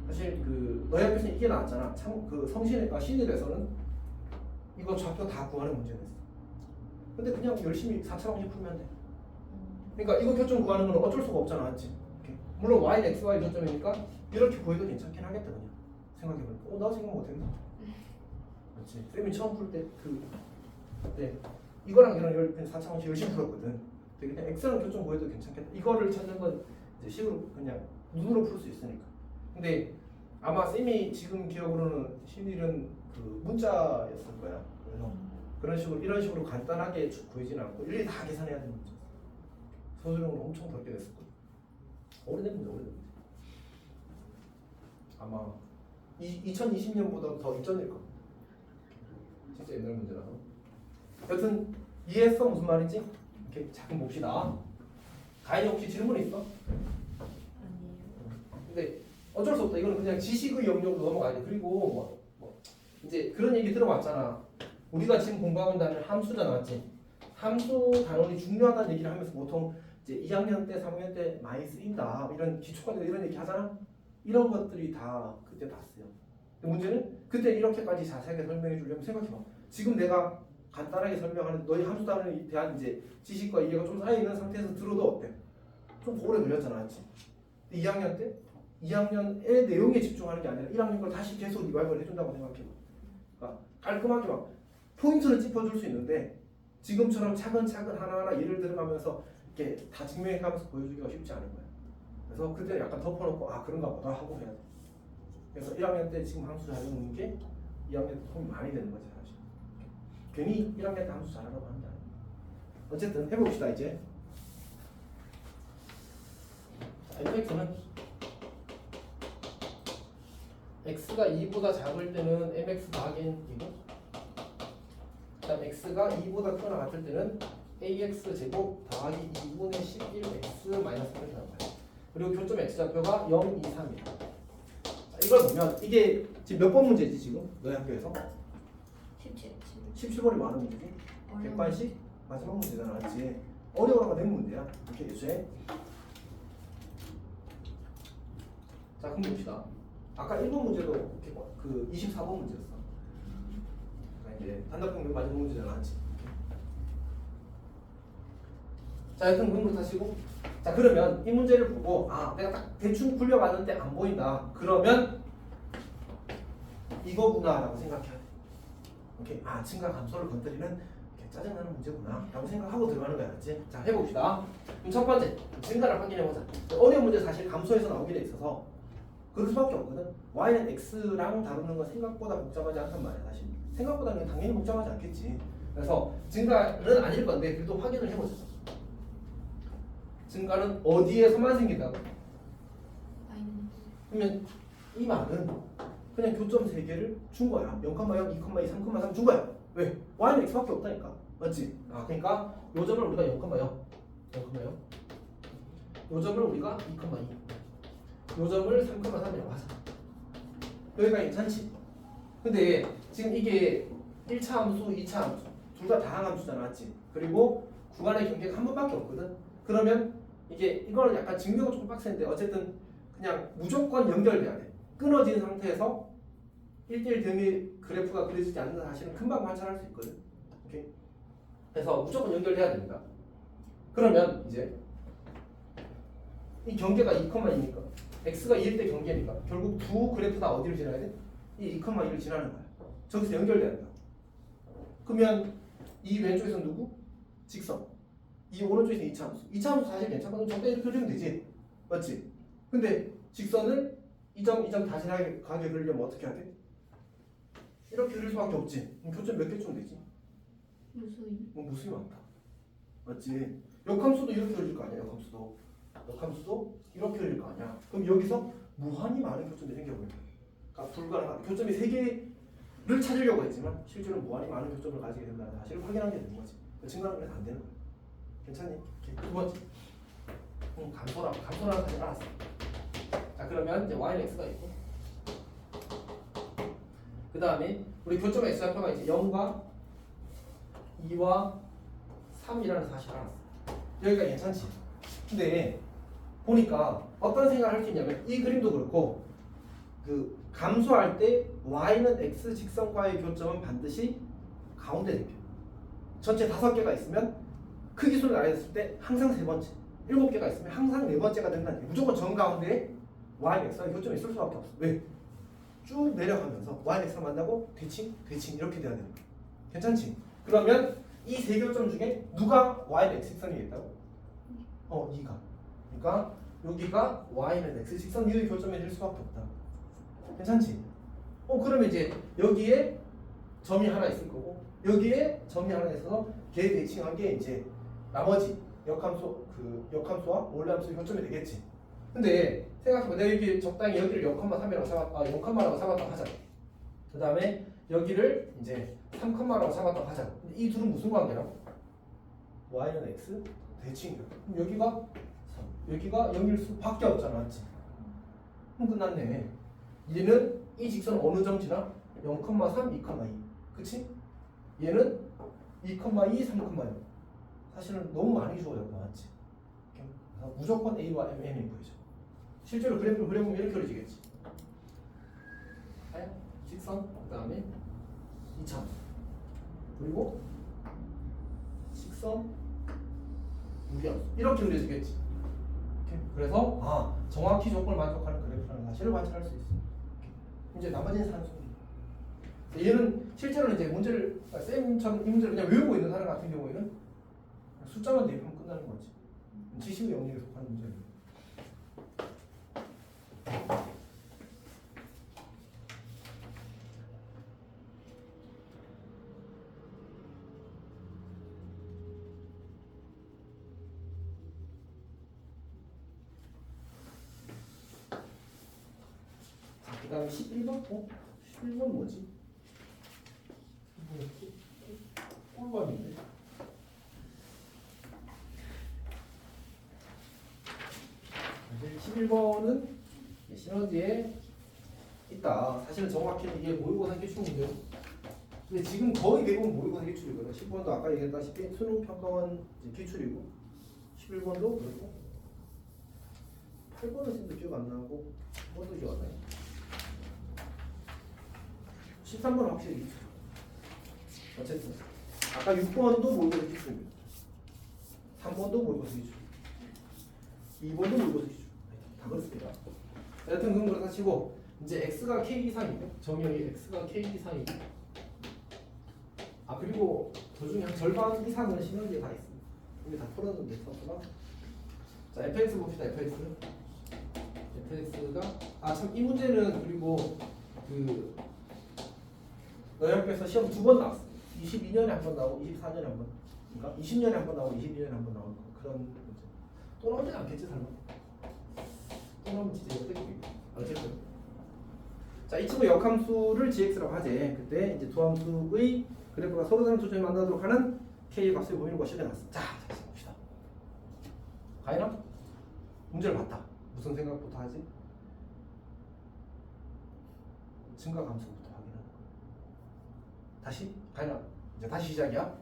사실 그 너희 학교에서는 이게 나왔잖아. 참 그 성신외과 신일에서는 이거 좌표 다 구하는 문제가 있어. 근데 그냥 열심히 4차 방식 풀면 돼. 그러니까 이거 교점 구하는 건 어쩔 수가 없잖아, 맞지? 오케이. 물론 y는 x, y 교점이니까 이렇게 구해도 괜찮긴 하겠다 그냥 생각해보니까. 나 생각 못했나? 그렇지. 쌤이 처음 풀 때 그때 이거랑 이걸 4차 방식 열심히 풀었거든. 근데 그냥 x랑 교점 구해도 괜찮겠다. 이거를 찾는 건 이제 식으로 그냥 눈으로 풀 수 있으니까. 근데 아마 쌤이 지금 기억으로는 신일은 그 문자였을 거야. 그래서 그런 식으로 이런 식으로 간단하게 구해지는 않고 일일이 다 계산해야 되는 문제. 서술형으로 엄청 넓게 됐었거든. 오래된 문제, 오래된 문제. 아마 2020년보다 더 이전일 거야. 진짜 옛날 문제라서. 여튼 이해했어? 무슨 말인지? 이렇게 잠깐 봅시다. 가인이 혹시 질문 있어? 아니에요. 근데 어쩔 수 없다. 이거는 그냥 지식의 영역으로 넘어가야 돼. 그리고 뭐 이제 그런 얘기 들어봤잖아. 우리가 지금 공부하고 있는 단어는 함수잖아, 맞지? 함수 단원이 중요하다는 얘기를 하면서 보통 이제 2학년 때, 3학년 때 많이 쓰인다. 이런 기초과정 이런 얘기 하잖아. 이런 것들이 다 그때 다 쓰여. 근데 문제는 그때 이렇게까지 자세하게 설명해 주려면 생각해봐. 지금 내가 간단하게 설명하는 너희 함수 단원에 대한 이제 지식과 이해가 좀 쌓여 있는 상태에서 들어도 어때? 좀 오래 걸렸잖아, 맞지? 2학년 때 2학년의 내용에 집중하는 게 아니라 1학년 걸 다시 계속 리바이벌 해준다고 생각해봐. 그러니까 깔끔하게 막 포인트를 짚어줄 수 있는데 지금처럼 차근차근 하나하나 예를 들어가면서 이렇게 다 증명해가면서 보여주기가 쉽지 않은 거야. 그래서 그때는 약간 덮어놓고 아 그런가 보다 하고 해야 돼. 그래서 1학년 때 지금 함수 잘 외우는 게 2학년 때 도움이 많이 되는 거지 사실. 괜히 1학년 때 함수 잘하라고 하는 게 아니야. 어쨌든 해봅시다 이제. fx는 x가 2보다 작을 때는 mx 더하기 n이고 그다음 x가 2보다 크거나 같을 때는 ax 제곱 더하기 2분의 11x 마이너스 1이 나와요. 그리고 교점 x좌표가 0, 2, 3이에요. 이걸 보면 이게 지금 몇 번 문제지 지금 너희 학교에서? 17번이 많은 문제지? 백반식 마지막 문제잖아, 맞지? 어려워라고 낸 문제야. 이렇게 예수에. 자 그럼 봅시다. 아까 1번 문제도 이렇게 그 24번 문제였어. 그러니까 이제 단답형면 마지막 문제잖아, 맞지? 자, 여튼 그럼 다시고. 자, 그러면 이 문제를 보고 아, 내가 딱 대충 굴려봤는데 안 보인다. 그러면 이거구나라고 생각해야 돼. 오케이. 아, 증가 감소를 건드리는 이렇게 짜증나는 문제구나라고 생각하고 들어가는 거야, 맞지? 자, 해봅시다. 그럼 첫 번째 증가를 확인해보자. 어려운 문제 사실 감소에서 나오게 돼 있어서 그럴 수밖에 없거든. y는 x랑 다루는 건 생각보다 복잡하지 않단 말이야, 사실. 생각보다는 당연히 복잡하지 않겠지. 그래서 증가는 아닐 건데 그래도 확인을 해보자. 증가는 어디에서만 생긴다고? 그러면 이 말은 그냥 교점 3개를 준 거야. 0,0, 2,2, 3,3 준 거야. 왜? y는 x밖에 없다니까. 맞지? 아, 그러니까 요 점을 우리가 0,0, 요 점을 우리가 2,2, 요 점을 3,3이라고 하자. 여기가 괜찮지? 근데 지금 이게 1차 함수, 2차 함수 둘 다 다항 함수잖아, 맞지? 그리고 구간의 경계가 한 번밖에 없거든. 그러면 이게 이거는 약간 증명은 조금 빡센데 어쨌든 그냥 무조건 연결돼야 돼. 끊어진 상태에서 1대1 등의 그래프가 그려지지 않는 사실은 금방 관찰할 수 있거든. 오케이? 그래서 무조건 연결돼야 됩니다. 그러면 이제 이 경계가 2,2니까 x가 2일 때 경계니까 결국 두 그래프 다 어디를 지나야 돼? 이 2,2를 지나는 거야. 저기서 연결돼야 된다. 그러면 이 왼쪽에서는 누구? 직선. 이 오른쪽에서 2차 함수. 2차 함수 사실 괜찮거든. 적당히 이렇게 그리면 되지. 맞지? 근데 직선을 이 점 다 지나게 그리려면 어떻게 해야 돼? 이렇게 그릴 수밖에 없지. 그럼 교점 몇 개쯤 되지? 무수히. 무수히 많다. 맞지? 역함수도 이렇게 그릴 거 아니야. 역함수도 이렇게 그릴 거 아니야. 그럼 여기서 무한히 많은 교점이 생겨버려. 그러니까 불가능한 교점이 3개를 찾으려고 했지만 실제로 무한히 많은 교점을 가지게 된다는 사실을 확인하게 되는 거지. 증가는 그래서 안 되는 거야. 괜찮니? 두 번째. 감소라는 사실 알았어. 자, 그러면 이제 y는 x가 있고 그 다음에 우리 교점 x좌표가 이제 0과 2와 3이라는 사실을 알았어. 여기가 괜찮지? 근데 보니까 어떤 생각을 할 수 있냐면 이 그림도 그렇고 그 감소할 때 y는 x 직선과의 교점은 반드시 가운데 대표. 전체 5개가 있으면 그 기술을 알았을 때 항상 세 번째, 7개가 있으면 항상 네 번째가 된다는 게 무조건 정가운데에 y는 x와 교점이 있을 수밖에 없어. 왜? 쭉 내려가면서 y는 x를 만나고 대칭, 대칭 이렇게 돼야 되는 거야. 괜찮지? 그러면 이 세 교점 중에 누가 y는 x 직선이겠다고? 2가. 그러니까 여기가 y는 x 직선 이의 교점이 될 수밖에 없다. 괜찮지? 그러면 이제 여기에 점이 하나 있을 거고 여기에 점이 하나 있어서 걔 대칭한 게 이제 나머지 역함수와 원래함수의 교점이 되겠지. 근데 생각해봐. 내가 이렇게 적당히 여기를 0,3이라고 잡았다, 0,라고 잡았다고 하자. 그 다음에 여기를 이제 3,라고 잡았다고 하자. 근데 이 둘은 무슨 관계라고? y는 x 대칭이야. 그럼 여기가 3, 여기가 0일 수밖에 없잖아, 맞지? 그럼 끝났네. 얘는 이 직선 어느 점지나 0,3, 2,2. 그치? 얘는 2,2, 3,0. 사실은 너무 많이 주어졌다, 맞지? 무조건 A와 M이 보이죠. 실제로 그래프를 그려보면 이렇게 그려지겠지. 하얀 직선, 그 다음에 2차. 그리고 직선, 무게함수. 이렇게 그려지겠지. 그래서 정확히 조건을 만족하는 그래프라는 사실을 관찰할 수 있어. 이제 나머지는 산수입니다. 얘는 실제로는 이제 문제를 쌤처럼 이 문제를 그냥 외우고 있는 사람 같은 경우에는 숫자만 대입하면 끝나는 거지. 70의 영역에 속하는 문제입니다. 그 다음에 11번? 11번 뭐지? 꿀밤인데. 사실 11번은 시너지에 있다. 사실은 정확히는 이게 모의고사 기출 문제고. 근데 지금 거의 대부분 모의고사 기출이거든. 10번도 아까 얘기했다시피 수능 평가원 기출이고 11번도 그렇고 8번은 진짜 기억 안 나고 9번도 기억 안 나요. 13번은 확실히 기출. 어쨌든 아까 6번도 모의고사 기출입니다. 3번도 모의고사 기출. 2번도 모의고사 기출. 다 그렇습니다. 여튼 그건 그렇다 치고 이제 x가 k 이상이고 정의역이 x가 k 이상이고 그리고 도중에 한 절반 이상은 시너지에 다 있습니다. 이게 다 풀었는데 썼구나. 자 fx 봅시다. fx가 참 이 문제는 그리고 그 너희학교에서 시험 2번 나왔어. 22년에 한 번 나오고 24년에 한 번. 그러니까 20년에 한 번 나오고 22년에 한 번 나오는 그런 문제. 또 나오진 않겠지 설마. 또 나오면 진짜 역대급이고. 어쨌든 자 이 친구 역함수를 gx라고 하재. 그때 이제 두 함수의 그래프가 서로 다른 초점이 만나도록 하는 k의 값을 보이는 것이 되었어. 자 봅시다. 가인아 문제를 봤다. 무슨 생각부터 하지? 증가 감소부터 확인하는 거야. 다시 가인아 이제 다시 시작이야.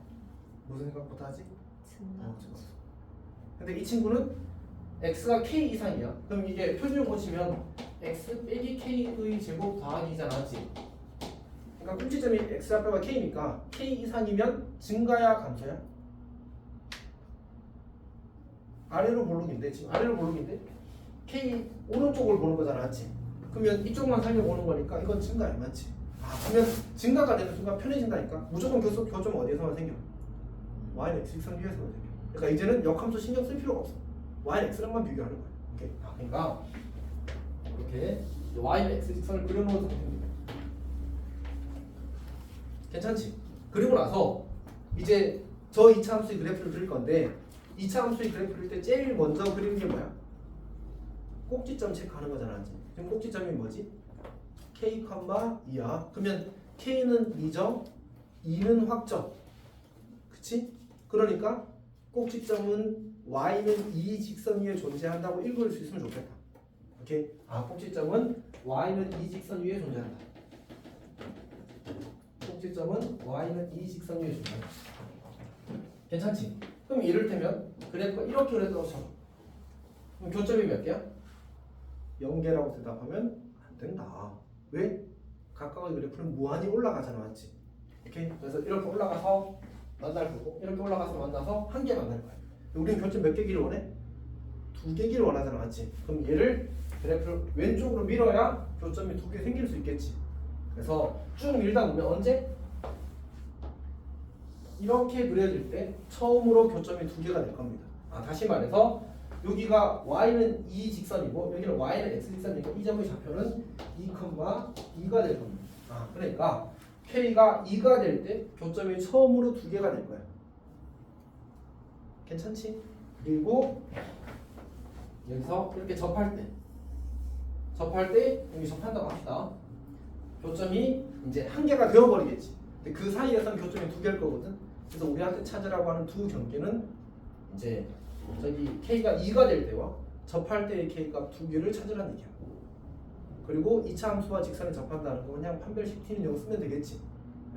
무슨 생각부터 하지? 증가. 근데 이 친구는 x가 k 이상이야. 그럼 이게 표준을 고치면 x 빼기 k의 제곱 더하기잖아, 맞지? 그러니까 꼭지점이 x 앞에가 k니까 k 이상이면 증가야 감소야? 아래로 볼록인데 지금 아래로 볼록인데 k 오른쪽을 보는 거잖아, 맞지? 그러면 이쪽만 살려보는 거니까 이건 증가야, 맞지? 그러면 증가가 되는 순간 편해진다니까. 무조건 교점 어디에서만 생겨? y는 x 직선 위에서만 생겨. 그러니까 이제는 역함수 신경 쓸 필요가 없어. y는 x랑만 비교하는 거야. 오케이. 그러니까 이렇게 y는 x 직선을 그려놓은 상태입니다. 괜찮지? 그리고 나서 이제 저 2차 함수의 그래프를 그릴 건데 2차 함수의 그래프를 그릴 때 제일 먼저 그리는 게 뭐야? 꼭지점 체크하는 거잖아. 지금 꼭지점이 뭐지? k, 2야. 그러면 k는 2점, 2는 확점. 그치? 그러니까 꼭지점은 y는 이 직선 위에 존재한다고 읽을 수 있으면 좋겠다. 오케이? 꼭지점은 y는 이 직선 위에 존재한다. 꼭지점은 y는 이 직선 위에 존재한다. 괜찮지? 그럼 이를테면 그래프가 이렇게 그래도 쳐. 그럼 교점이 몇 개야? 0개라고 대답하면 안 된다. 왜? 각각의 그래프는 무한히 올라가잖아, 맞지? 오케이? 그래서 이렇게 올라가서 만날 거고 이렇게 올라가서 만나서 한 개 만날 거야. 우리는 교점 몇 개기를 원해? 2개기를 원하잖아, 맞지? 그럼 얘를 그래프를 왼쪽으로 밀어야 교점이 2개 생길 수 있겠지. 그래서 쭉 밀다 보면 언제? 이렇게 그려질 때 처음으로 교점이 2개가 될 겁니다. 다시 말해서 여기가 y는 2 직선이고 여기는 y는 x 직선이니까 이 점의 좌표는 2,2가 될 겁니다. 그러니까 k가 2가 될 때 교점이 처음으로 2개가 될 거야. 괜찮지? 그리고 여기서 이렇게 접할 때 여기 접한다고 합시다. 교점이 이제 한 개가 되어버리겠지. 근데 그 사이에서는 교점이 2개일 거거든. 그래서 우리한테 찾으라고 하는 두 경계는 이제 저기 k가 2가 될 때와 접할 때의 k값 2개를 찾으라는 얘기야. 그리고 2차 함수와 직선을 접한다는 거 그냥 판별식 t는 0 쓰면 되겠지.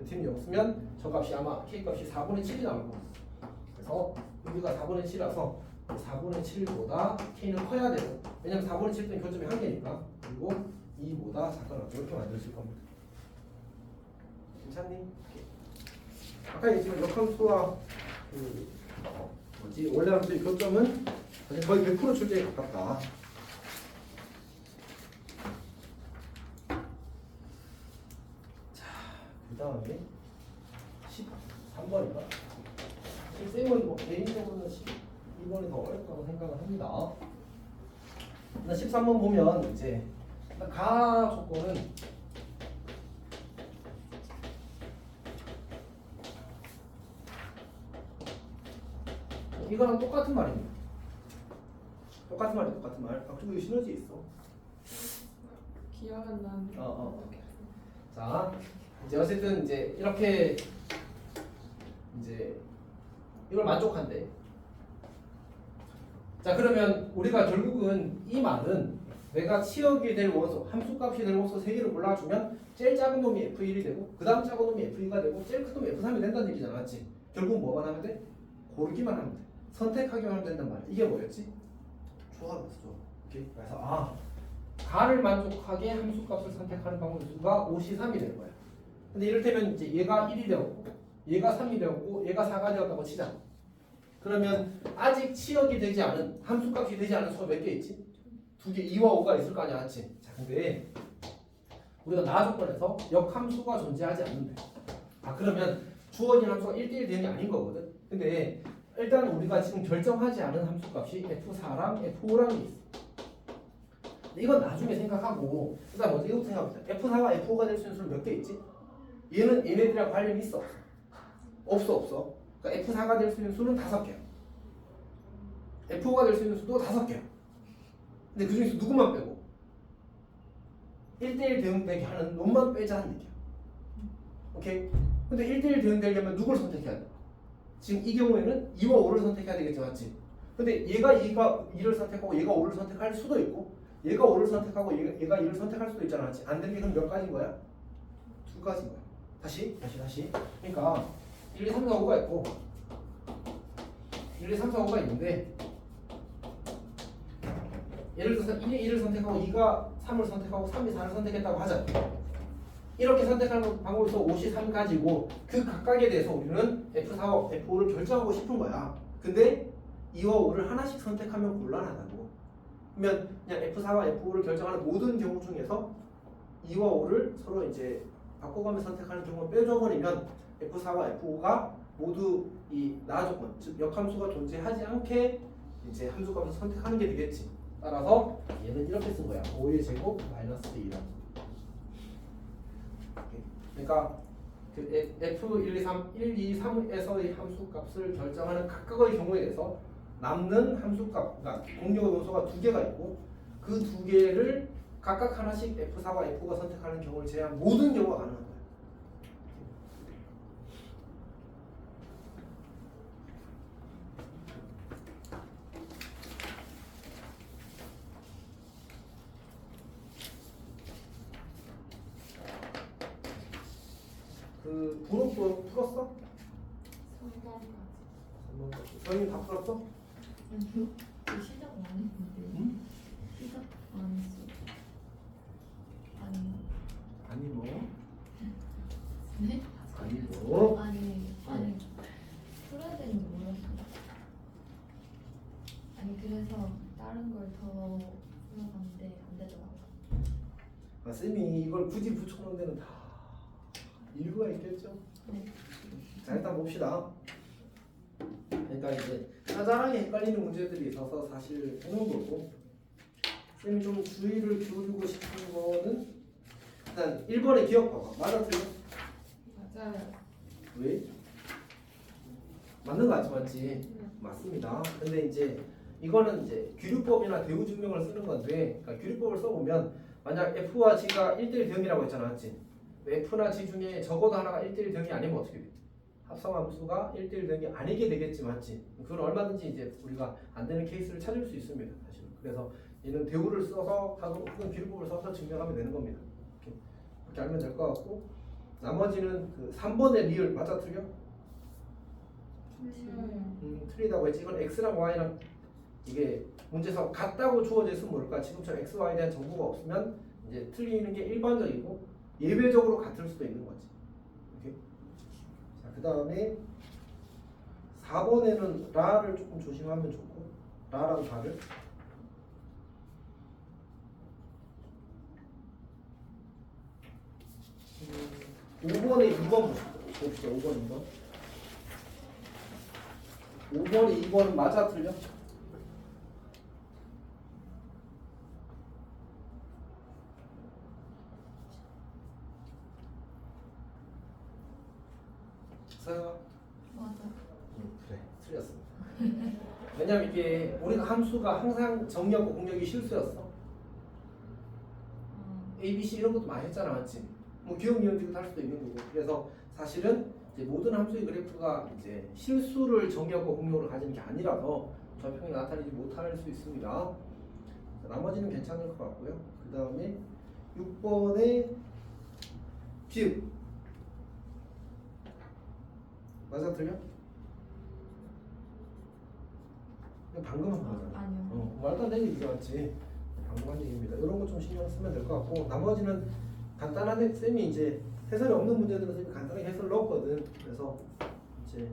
t는 0 쓰면 저 값이 아마 k값이 4분의 7이 나올 거야. 그래서 여기가 4분의 7이라서 4분의 7보다 k는 커야 돼요. 왜냐면 4분의 7 때는 교점이 한 개니까. 그리고 2보다 작거나 이렇게 만들어질 겁니다. 괜찮니? 아까 얘기했지만 역함수와 그 원래 함수의 교점은 사실 거의 100% 출제에 가깝다. 자, 그 다음에 13번인가? 쌤은 뭐 개인적으로는 12번이 더 어렵다고 생각을 합니다. 13번 보면 이제 가 조건은 이거랑 똑같은 말입니다. 똑같은 말. 그리고 이 시너지 있어. 기억 안 나는데. 자, 이제 어쨌든 이제 이렇게 이제 이걸 만족한대. 자, 그러면 우리가 결국은 이 말은 내가 치역이 될 원소, 함수값이 될 원소 3개를 골라주면 제일 작은 놈이 F1이 되고 그 다음 작은 놈이 F2가 되고 제일 큰 놈이 F3이 된다는 얘기잖아, 맞지? 결국 뭐만 하면 돼? 고르기만 하면 돼. 선택하기만 하면 된단 말이야. 이게 뭐였지? 조합이었어, 조합. 오케이? 그래서 가를 만족하게 함수값을 선택하는 방법의 수가 5시 3이 되는 거야. 근데 이를테면 이제 얘가 1이 되었고 얘가 3이 되었고 얘가 4가 되었다고 치자. 그러면 아직 치역이 되지 않은 함수값이 되지 않은 수가 몇 개 있지? 2개, 2와 5가 있을 거 아니야, 맞지? 자, 근데 우리가 나 조건에서 역함수가 존재하지 않는데 그러면 주어진 함수가 1대1 되는 게 아닌 거거든. 근데 일단 우리가 지금 결정하지 않은 함수값이 F4랑 F5랑 있어. 근데 이건 나중에 생각하고 일단 먼저 이것부터 생각합시다. F4와 F5가 될 수 있는 수는 몇 개 있지? 얘네들이랑 관련이 있어? 없어. 그러니까 F4가 될 수 있는 수는 5개야. F5가 될 수 있는 수도 5개야. 근데 그 중에서 누구만 빼고 1대1 대응되게 하는 놈만 빼자는 얘기야. 오케이? 근데 1대1 대응되려면 누굴 선택해야 돼? 지금 이 경우에는 2와 5를 선택해야 되겠지, 맞지? 근데 얘가 2를 선택하고 얘가 5를 선택할 수도 있고 얘가 5를 선택하고 얘가 2를 선택할 수도 있잖아, 맞지? 안 되는 게 그럼 몇 가지인 거야? 2가지인 거야. 다시. 그러니까 1, 2, 3, 4, 5가 있고 1, 2, 3, 4, 5가 있는데 예를 들어서 1이 2를 선택하고 2가 3을 선택하고 3이 4를 선택했다고 하자. 이렇게 선택하는 방법에서 5시 3 가지고 그 각각에 대해서 우리는 F4와 F5를 결정하고 싶은 거야. 근데 2와 5를 하나씩 선택하면 곤란하다고. 그러면 그냥 F4와 F5를 결정하는 모든 경우 중에서 2와 5를 서로 이제 바꿔가며 선택하는 경우를 빼줘버리면 F4와 F5가 모두 이 나 조건, 즉 역함수가 존재하지 않게 이제 함수값을 선택하는 게 되겠지. 따라서 얘는 이렇게 쓴 거야. 5의 제곱 마이너스 2라. 그러니까 그 F1, 2, 3, 1, 2, 3에서의 함수값을 결정하는 각각의 경우에 대해서 남는 함수값, 그러니까 공용 요소가 2개가 있고 그 2개를 각각 하나씩 F4와 F가 선택하는 경우를 제외한 모든 경우가 가능한 거야. 그 분홍도 풀었어? 3번까지. 너희 다 풀었어? 아니요. 저 시작 안 했는데. 응? 시작 안 했어. 아니. 아니 뭐 네? 아니 뭐 아니. 풀어야 되는지 몰랐어요. 아니 그래서 다른 걸 더 풀어봤는데 안 되더라고요. 아, 쌤이 이걸 굳이 붙여놓은 데는 다 이유가 있겠죠? 네. 자 일단 봅시다. 그러니까 이제 짜잘하게 헷갈리는 문제들이 있어서 사실 해놓은 거고 쌤이 좀 주의를 기울이고 싶은 거는 일단 1번의 기억 봐봐. 맞아 틀려? 맞아요. 왜? 맞는 거 같지 맞지? 맞습니다. 근데 이제 이거는 이제 규류법이나 대우 증명을 쓰는 건데 그러니까 규류법을 써보면 만약 F와 G가 1대1 대응이라고 했잖아 맞지? F나 G 중에 적어도 하나가 1대1 대응이 아니면 어떻게 돼? 합성함수가 1대1 대응이 아니게 되겠지 맞지? 그건 얼마든지 이제 우리가 안 되는 케이스를 찾을 수 있습니다 사실. 그래서 얘는 대우를 써서 혹은 규류법을 써서 증명하면 되는 겁니다. 이렇게 알면 될 것 같고 나머지는 그 3번의 리을 맞아 틀려? 틀리다고 했지. 이건 x랑 y랑 이게 문제에서 같다고 주어져 있으면 모를까. 지금처럼 x, y에 대한 정보가 없으면 이제 틀리는 게 일반적이고 예외적으로 같을 수도 있는 거지. 오케이? 자, 그 다음에 4번에는 라를 조금 조심하면 좋고 라랑 다를 5번에 2번 봅시다. 5번 2번 5번에 2번은 맞아 틀려? 서영아 맞아. 그래 틀렸습니다. 왜냐면 이게 우리가 함수가 항상 정리하고 공략이 실수였어. A, B, C 이런 것도 많이 했잖아 맞지? 뭐 기억 미용지도 할 수도 있는 거고. 그래서 사실은 이제 모든 함수의 그래프가 이제 실수를 정의하고 공용으로 가지는 게 아니라서 좌표평이 나타내지 못할 수 있습니다. 자, 나머지는 괜찮을 것 같고요. 그 다음에 6번에 비읍 맞아 틀려? 이거 방금 한 거잖아. 아니요. 말도 안 되는 얘기가 맞지. 방금 한 얘기입니다. 이런 거 좀 신경 쓰면 될 것 같고 나머지는 간단하게 쌤이 이제 해설이 없는 문제들은 쌤이 간단하게 해설 넣었거든. 그래서 이제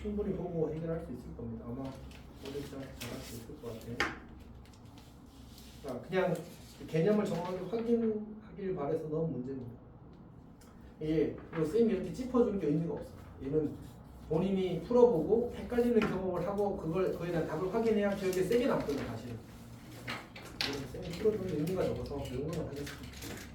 충분히 보고 해결할 수 있을 겁니다. 아마 모두 잘할 수 있을 것 같아요. 자, 그냥 개념을 정확하게 확인하길 바래서 넣은 문제입니다. 이게 쌤이 이렇게 짚어주는 게 의미가 없어. 얘는 본인이 풀어보고 헷갈리는 경험을 하고 그거에 대한 답을 확인해야 기억에 세게 남거든 사실은. 쌤이 풀어주는 의미가 적어서 이 정도만 하겠습니다.